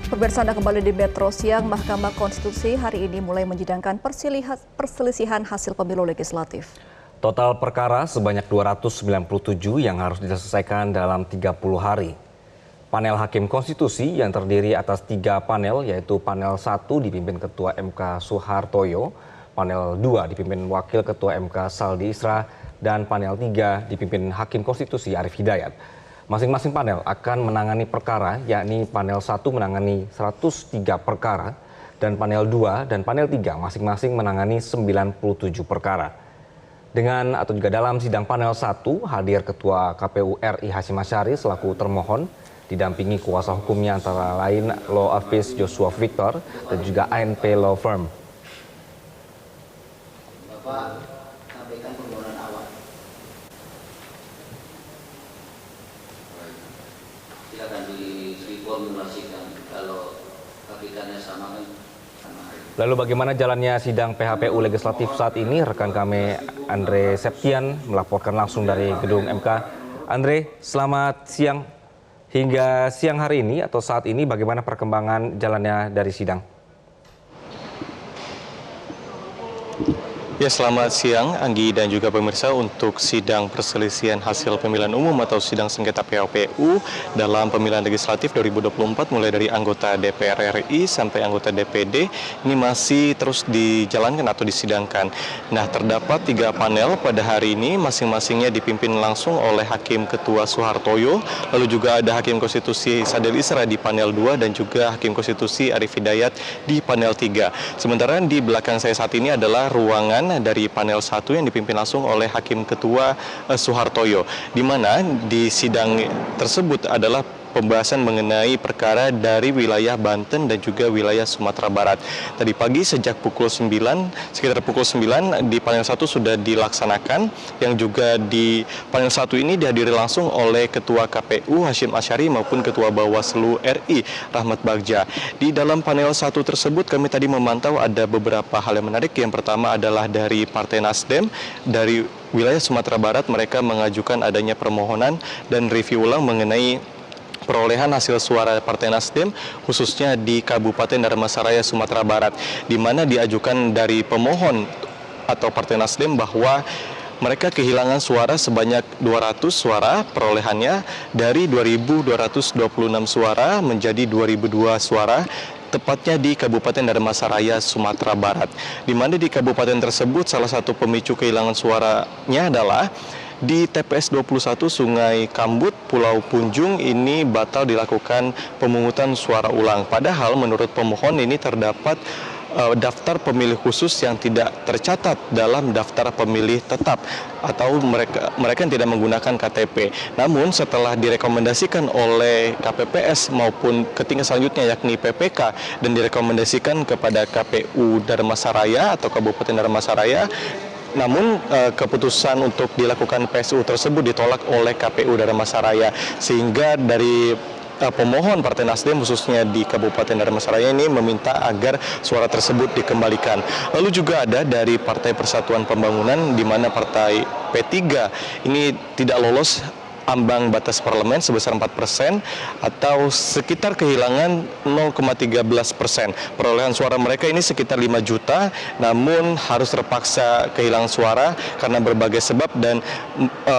Pemirsa, Anda kembali di Metro Siang. Mahkamah Konstitusi hari ini mulai menyidangkan perselisihan hasil pemilu legislatif. Total perkara sebanyak 297 yang harus diselesaikan dalam 30 hari. Panel Hakim Konstitusi yang terdiri atas 3 panel, yaitu panel 1 dipimpin Ketua MK Soehartoyo, panel 2 dipimpin Wakil Ketua MK Saldi Isra, dan panel 3 dipimpin Hakim Konstitusi Arief Hidayat. Masing-masing panel akan menangani perkara, yakni panel 1 menangani 103 perkara, dan panel 2 dan panel 3 masing-masing menangani 97 perkara. Dengan atau juga dalam sidang panel 1, hadir Ketua KPU RI Hashim Asyari selaku termohon, didampingi kuasa hukumnya antara lain Law Office Joshua Victor dan juga ANP Law Firm. Bapak sampaikan permohonan awal. Silakan diformulasikan kalau hakikannya sama kan sama. Lalu bagaimana jalannya sidang PHPU Legislatif saat ini? Rekan kami Andre Septian melaporkan langsung dari gedung MK. Andre, selamat siang. Hingga siang hari ini atau saat ini bagaimana perkembangan jalannya dari sidang? Ya, selamat siang Anggi dan juga pemirsa. Untuk sidang perselisihan hasil pemilihan umum atau sidang sengketa PHPU dalam pemilihan legislatif 2024 mulai dari anggota DPR RI sampai anggota DPD ini masih terus dijalankan atau disidangkan. Nah, terdapat 3 panel pada hari ini, masing-masingnya dipimpin langsung oleh Hakim Ketua Soehartoyo, lalu juga ada Hakim Konstitusi Saldi Isra di panel 2 dan juga Hakim Konstitusi Arief Hidayat di panel 3. Sementara di belakang saya saat ini adalah ruangan dari panel 1 yang dipimpin langsung oleh Hakim Ketua Soehartoyo, di mana di sidang tersebut adalah pembahasan mengenai perkara dari wilayah Banten dan juga wilayah Sumatera Barat. Tadi pagi sejak pukul 9, sekitar pukul 9 di panel 1 sudah dilaksanakan, yang juga di panel 1 ini dihadiri langsung oleh Ketua KPU Hashim Asyari maupun Ketua Bawaslu RI Rahmat Bagja. Di dalam panel 1 tersebut kami tadi memantau ada beberapa hal yang menarik. Yang pertama adalah dari Partai Nasdem dari wilayah Sumatera Barat, mereka mengajukan adanya permohonan dan review ulang mengenai perolehan hasil suara Partai Nasdem khususnya di Kabupaten Dharmasaraya, Sumatera Barat, di mana diajukan dari pemohon atau Partai Nasdem bahwa mereka kehilangan suara sebanyak 200 suara perolehannya dari 2.226 suara menjadi 2.002 suara, tepatnya di Kabupaten Dharmasaraya, Sumatera Barat. Di mana di kabupaten tersebut salah satu pemicu kehilangan suaranya adalah di TPS 21 Sungai Kambut, Pulau Punjung ini batal dilakukan pemungutan suara ulang. Padahal menurut pemohon ini terdapat daftar pemilih khusus yang tidak tercatat dalam daftar pemilih tetap atau mereka yang tidak menggunakan KTP. Namun setelah direkomendasikan oleh KPPS maupun ke tingkat selanjutnya yakni PPK dan direkomendasikan kepada KPU Dharmasaraya atau Kabupaten Dharmasaraya, namun keputusan untuk dilakukan PSU tersebut ditolak oleh KPU Dharmasaraya, sehingga dari pemohon Partai Nasdem khususnya di Kabupaten Dharmasaraya ini meminta agar suara tersebut dikembalikan. Lalu juga ada dari Partai Persatuan Pembangunan, di mana Partai P3 ini tidak lolos ambang batas parlemen sebesar 4% atau sekitar kehilangan 0,13%. Perolehan suara mereka ini sekitar 5 juta, namun harus terpaksa kehilangan suara karena berbagai sebab, dan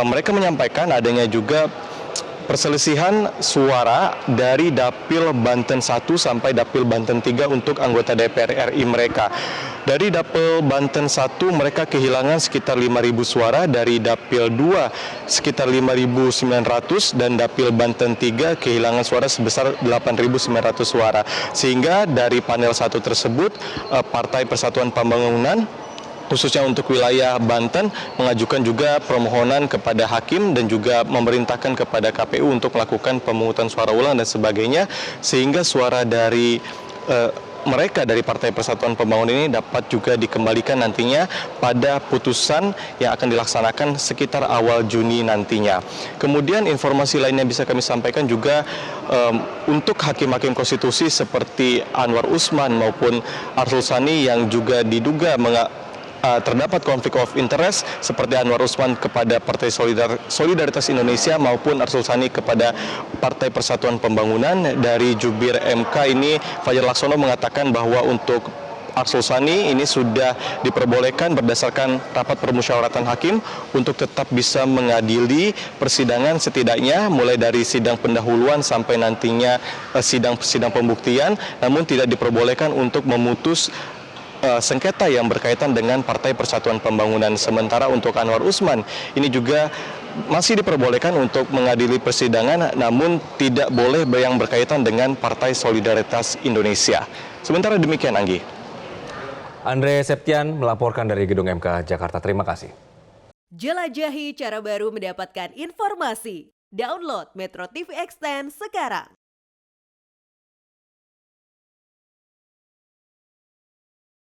mereka menyampaikan adanya juga perselisihan suara dari Dapil Banten 1 sampai Dapil Banten 3 untuk anggota DPR RI mereka. Dari Dapil Banten 1 mereka kehilangan sekitar 5.000 suara, dari Dapil 2 sekitar 5.900, dan Dapil Banten 3 kehilangan suara sebesar 8.900 suara. Sehingga dari panel 1 tersebut Partai Persatuan Pembangunan khususnya untuk wilayah Banten mengajukan juga permohonan kepada hakim dan juga memerintahkan kepada KPU untuk melakukan pemungutan suara ulang dan sebagainya, sehingga suara dari mereka dari Partai Persatuan Pembangunan ini dapat juga dikembalikan nantinya pada putusan yang akan dilaksanakan sekitar awal Juni nantinya. Kemudian informasi lainnya bisa kami sampaikan juga untuk hakim-hakim konstitusi seperti Anwar Usman maupun Arsul Sani yang juga diduga terdapat konflik of interest seperti Anwar Usman kepada Partai Solidaritas Indonesia maupun Arsul Sani kepada Partai Persatuan Pembangunan. Dari jubir MK ini Fajar Laksono mengatakan bahwa untuk Arsul Sani ini sudah diperbolehkan berdasarkan rapat permusyawaratan hakim untuk tetap bisa mengadili persidangan setidaknya mulai dari sidang pendahuluan sampai nantinya sidang pembuktian, namun tidak diperbolehkan untuk memutus sengketa yang berkaitan dengan Partai Persatuan Pembangunan. Sementara untuk Anwar Usman ini juga masih diperbolehkan untuk mengadili persidangan, namun tidak boleh yang berkaitan dengan Partai Solidaritas Indonesia. Sementara demikian, Anggi. Andre Septian melaporkan dari Gedung MK Jakarta. Terima kasih. Jelajahi cara baru mendapatkan informasi. Download Metro TV Extend sekarang.